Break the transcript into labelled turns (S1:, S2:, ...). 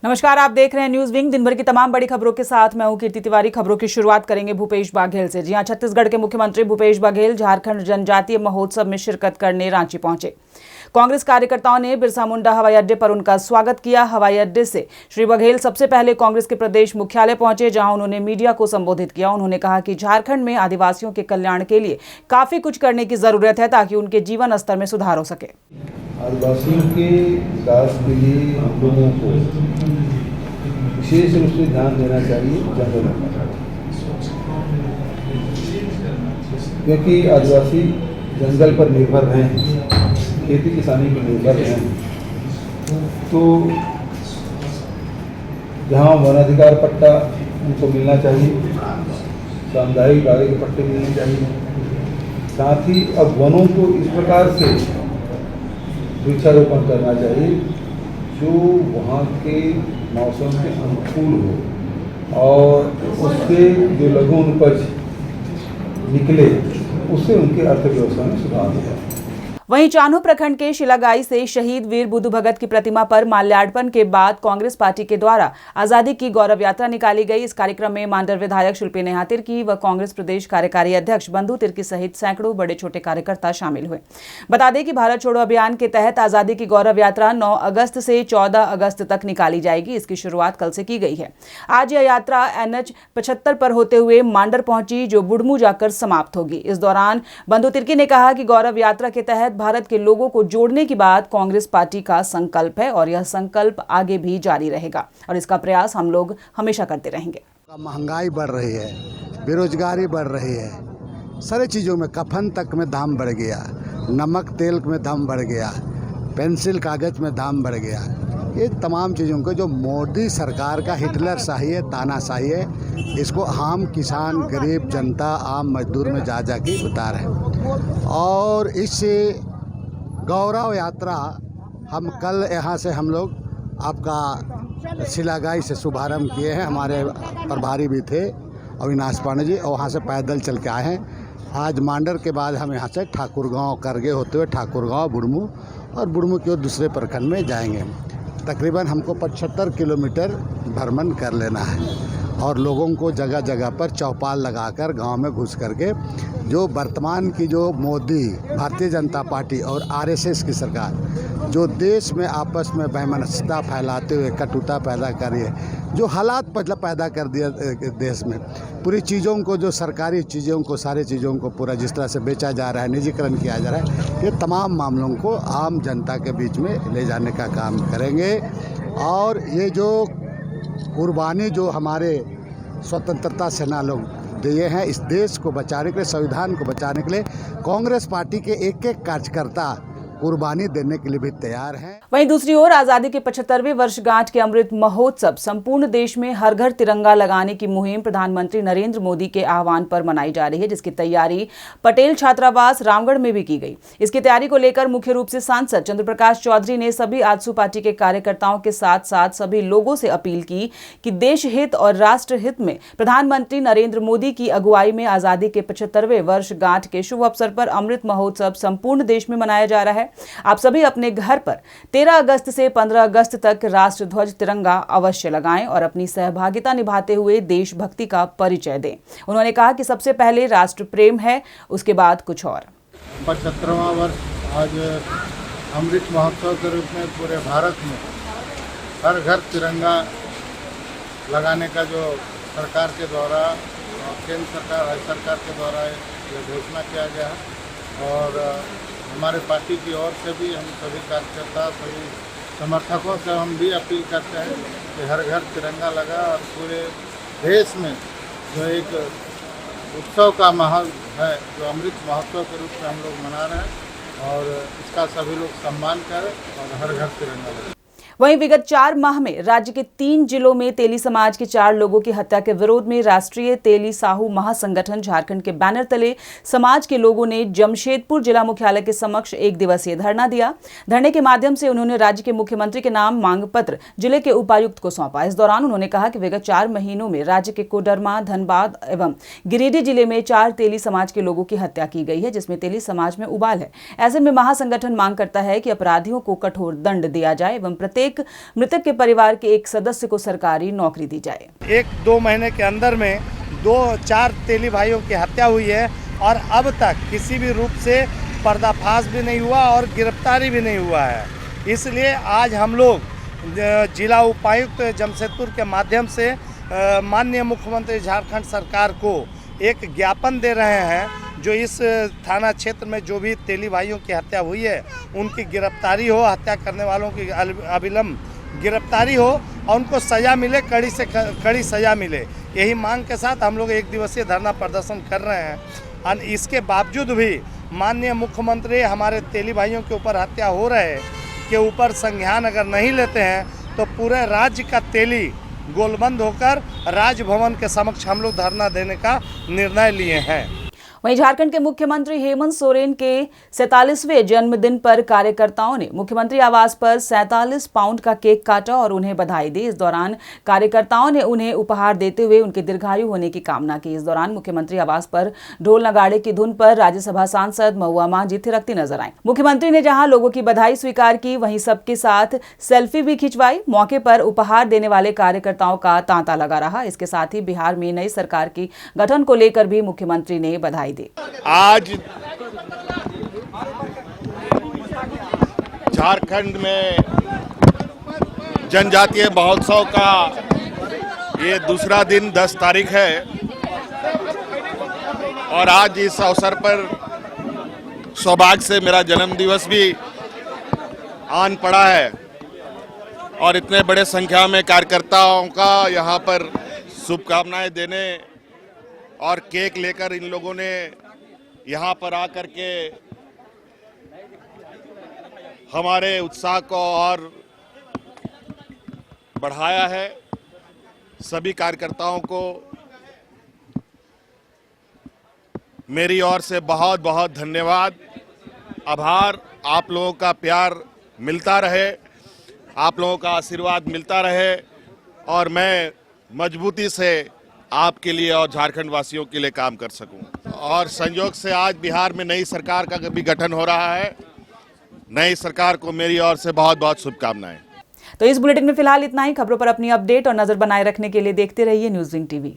S1: नमस्कार, आप देख रहे हैं न्यूज विंग। दिन भर की तमाम बड़ी खबरों के साथ मैं हूं कीर्ति तिवारी। खबरों की शुरुआत करेंगे भूपेश बघेल से। जी हां, छत्तीसगढ़ के मुख्यमंत्री भूपेश बघेल झारखंड जनजातीय महोत्सव में शिरकत करने रांची पहुंचे। कांग्रेस कार्यकर्ताओं ने बिरसा मुंडा हवाई अड्डे पर उनका स्वागत किया। हवाई अड्डे से श्री बघेल सबसे पहले कांग्रेस के प्रदेश मुख्यालय पहुंचे, जहां उन्होंने मीडिया को संबोधित किया। उन्होंने कहा कि झारखंड में आदिवासियों के कल्याण के लिए काफी कुछ करने की जरूरत है ताकि उनके जीवन स्तर में सुधार हो सके।
S2: आदिवासियों के विकास के लिए हम लोगों को विशेष रूप से ध्यान देना चाहिए जंगल में, क्योंकि आदिवासी जंगल पर निर्भर रहे हैं, खेती किसानी पर निर्भर रहे हैं। तो जहाँ वनाधिकार पट्टा उनको मिलना चाहिए, सामुदायिक बागे के पट्टे मिलने चाहिए। साथ ही अब वनों को इस प्रकार से वृक्षारोपण करना चाहिए जो वहाँ के मौसम के अनुकूल हो और उससे जो लघु उपज निकले उससे उनके अर्थव्यवस्था में सुधार होगा।
S1: वहीं चान्हो प्रखंड के शिलागाई से शहीद वीर बुद्धू भगत की प्रतिमा पर माल्यार्पण के बाद कांग्रेस पार्टी के द्वारा आजादी की गौरव यात्रा निकाली गई। इस कार्यक्रम में मांडर विधायक शिल्पी नेहा तिर्की व कांग्रेस प्रदेश कार्यकारी अध्यक्ष बंधु तिर्की सहित सैकड़ों बड़े छोटे कार्यकर्ता शामिल हुए। बता दें कि भारत छोड़ो अभियान के तहत आजादी की गौरव यात्रा 9 अगस्त से 14 अगस्त तक निकाली जाएगी। इसकी शुरुआत कल से की गई है। आज यह यात्रा NH 75 पर होते हुए मांडर पहुंची, जो बुढ़मू जाकर समाप्त होगी। इस दौरान बंधु तिर्की ने कहा कि गौरव यात्रा के तहत भारत के लोगों को जोड़ने की बात कांग्रेस पार्टी का संकल्प है और यह संकल्प आगे भी जारी रहेगा और इसका प्रयास हम लोग हमेशा करते रहेंगे।
S3: महंगाई बढ़ रही है, बेरोजगारी बढ़ रही है, सारी चीज़ों में कफन तक में दाम बढ़ गया, नमक तेल में दाम बढ़ गया, पेंसिल कागज में दाम बढ़ गया। ये तमाम चीज़ों को जो मोदी सरकार का हिटलर शाही है, तानाशाही है, इसको आम किसान, गरीब जनता, आम मजदूर में जा के उतार है। और इस गौरव यात्रा हम कल यहाँ से हम लोग आपका शिलागाई से शुभारंभ किए हैं। हमारे प्रभारी भी थे अविनाश पांडे जी, और वहाँ से पैदल चल के आए हैं। आज मांडर के बाद हम यहाँ से ठाकुरगांव करगे होते हुए ठाकुरगांव, बुढ़मू और बुढ़मू के दूसरे प्रखंड में जाएंगे। तकरीबन हमको 75 किलोमीटर भ्रमण कर लेना है और लोगों को जगह जगह पर चौपाल लगाकर गांव में घुस करके जो वर्तमान की जो मोदी, भारतीय जनता पार्टी और RSS की सरकार जो देश में आपस में वैमनस्यता फैलाते हुए कटुता पैदा कर रही है, जो हालात पैदा कर दिया देश में, पूरी चीज़ों को, जो सरकारी चीज़ों को, सारी चीज़ों को पूरा जिस तरह से बेचा जा रहा है, निजीकरण किया जा रहा है, ये तमाम मामलों को आम जनता के बीच में ले जाने का काम करेंगे। और ये जो कुर्बानी जो हमारे स्वतंत्रता सेना लोग दिए हैं इस देश को बचाने के लिए, संविधान को बचाने के लिए, कांग्रेस पार्टी के एक एक कार्यकर्ता कुर्बानी देने के लिए भी तैयार हैं।
S1: वहीं दूसरी ओर आजादी के 75वें वर्षगांठ के अमृत महोत्सव संपूर्ण देश में हर घर तिरंगा लगाने की मुहिम प्रधानमंत्री नरेंद्र मोदी के आह्वान पर मनाई जा रही है, जिसकी तैयारी पटेल छात्रावास रामगढ़ में भी की गई। इसकी तैयारी को लेकर मुख्य रूप से सांसद चंद्र प्रकाश चौधरी ने सभी आजसू पार्टी के कार्यकर्ताओं के साथ साथ सभी लोगों से अपील की कि देश हित और राष्ट्र हित में प्रधानमंत्री नरेंद्र मोदी की अगुवाई में आजादी के 75वें वर्षगांठ के शुभ अवसर पर अमृत महोत्सव संपूर्ण देश में मनाया जा रहा है। आप सभी अपने घर पर 13 अगस्त से 15 अगस्त तक राष्ट्र ध्वज तिरंगा अवश्य लगाएं और अपनी सहभागिता निभाते हुए देशभक्ति का परिचय दें। उन्होंने कहा कि सबसे पहले राष्ट्र प्रेम है, उसके बाद कुछ और।
S4: 75वां वर्ष आज अमृत महोत्सव के रूप में पूरे भारत में हर घर तिरंगा लगाने का जो सरकार के द्वारा, केंद्र सरकार, राज्य सरकार के द्वारा ये घोषणा किया गया है। और हमारे पार्टी की ओर से भी हम सभी कार्यकर्ता, सभी समर्थकों से हम भी अपील करते हैं कि हर घर तिरंगा लगा और पूरे देश में जो एक उत्सव का माहौल है, जो अमृत महोत्सव के रूप में हम लोग मना रहे हैं, और इसका सभी लोग सम्मान करें और हर घर तिरंगा लगा।
S1: वहीं विगत 4 माह में राज्य के 3 जिलों में तेली समाज के 4 लोगों की हत्या के विरोध में राष्ट्रीय तेली साहू महासंगठन झारखंड के बैनर तले समाज के लोगों ने जमशेदपुर जिला मुख्यालय के समक्ष 1 दिवसीय धरना दिया। धरने के माध्यम से उन्होंने राज्य के मुख्यमंत्री के नाम मांग पत्र जिले के उपायुक्त को सौंपा। इस दौरान उन्होंने कहा कि विगत 4 महीनों में राज्य के कोडरमा, धनबाद एवं गिरिडीह जिले में 4 तेली समाज के लोगों की हत्या की गई है, जिसमें तेली समाज में उबाल है। ऐसे में महासंगठन मांग करता है कि अपराधियों को कठोर दंड दिया जाए एवं प्रत्येक प्रत्येक मृतक के परिवार के एक सदस्य को सरकारी नौकरी दी जाए।
S5: 1-2 महीने के अंदर में 2-4 तेली भाइयों की हत्या हुई है और अब तक किसी भी रूप से पर्दाफाश भी नहीं हुआ और गिरफ्तारी भी नहीं हुआ है। इसलिए आज हम लोग जिला उपायुक्त जमशेदपुर के माध्यम से माननीय मुख्यमंत्री झारखंड सरकार को एक ज्ञापन दे रहे हैं, जो इस थाना क्षेत्र में जो भी तेली भाइयों की हत्या हुई है उनकी गिरफ्तारी हो, हत्या करने वालों की अविलंब गिरफ्तारी हो और उनको सज़ा मिले, कड़ी से कड़ी सज़ा मिले। यही मांग के साथ हम लोग 1 दिवसीय धरना प्रदर्शन कर रहे हैं। और इसके बावजूद भी माननीय मुख्यमंत्री हमारे तेली भाइयों के ऊपर हत्या हो रहे के ऊपर संज्ञान अगर नहीं लेते हैं तो पूरे राज्य का तेली गोलबंद होकर राजभवन के समक्ष हम लोग धरना देने का निर्णय लिए हैं।
S1: वहीं झारखंड के मुख्यमंत्री हेमंत सोरेन के 47वें जन्मदिन पर कार्यकर्ताओं ने मुख्यमंत्री आवास पर 47 पाउंड का केक काटा और उन्हें बधाई दी। इस दौरान कार्यकर्ताओं ने उन्हें उपहार देते हुए उनके दीर्घायु होने की कामना की। इस दौरान मुख्यमंत्री आवास पर ढोल नगाड़े की धुन पर राज्यसभा सांसद महुआ मांझी थिरकती नजर आई। मुख्यमंत्री ने जहाँ लोगों की बधाई स्वीकार की, वहीं सबके साथ सेल्फी भी खिंचवाई। मौके पर उपहार देने वाले कार्यकर्ताओं का तांता लगा रहा। इसके साथ ही बिहार में नई सरकार की गठन को लेकर भी मुख्यमंत्री ने बधाई।
S5: आज झारखंड में जनजातीय महोत्सव का ये दूसरा दिन 10 तारीख है और आज इस अवसर पर सौभाग्य से मेरा जन्म दिवस भी आन पड़ा है और इतने बड़े संख्या में कार्यकर्ताओं का यहाँ पर शुभकामनाएं देने और केक लेकर इन लोगों ने यहाँ पर आकर के हमारे उत्साह को और बढ़ाया है। सभी कार्यकर्ताओं को मेरी ओर से बहुत बहुत धन्यवाद, आभार। आप लोगों का प्यार मिलता रहे, आप लोगों का आशीर्वाद मिलता रहे और मैं मजबूती से आपके लिए और झारखंड वासियों के लिए काम कर सकूं। और संयोग से आज बिहार में नई सरकार का भी गठन हो रहा है। नई सरकार को मेरी ओर से बहुत बहुत शुभकामनाएं।
S1: तो इस बुलेटिन में फिलहाल इतना ही। खबरों पर अपनी अपडेट और नजर बनाए रखने के लिए देखते रहिए न्यूज़ विंग टीवी।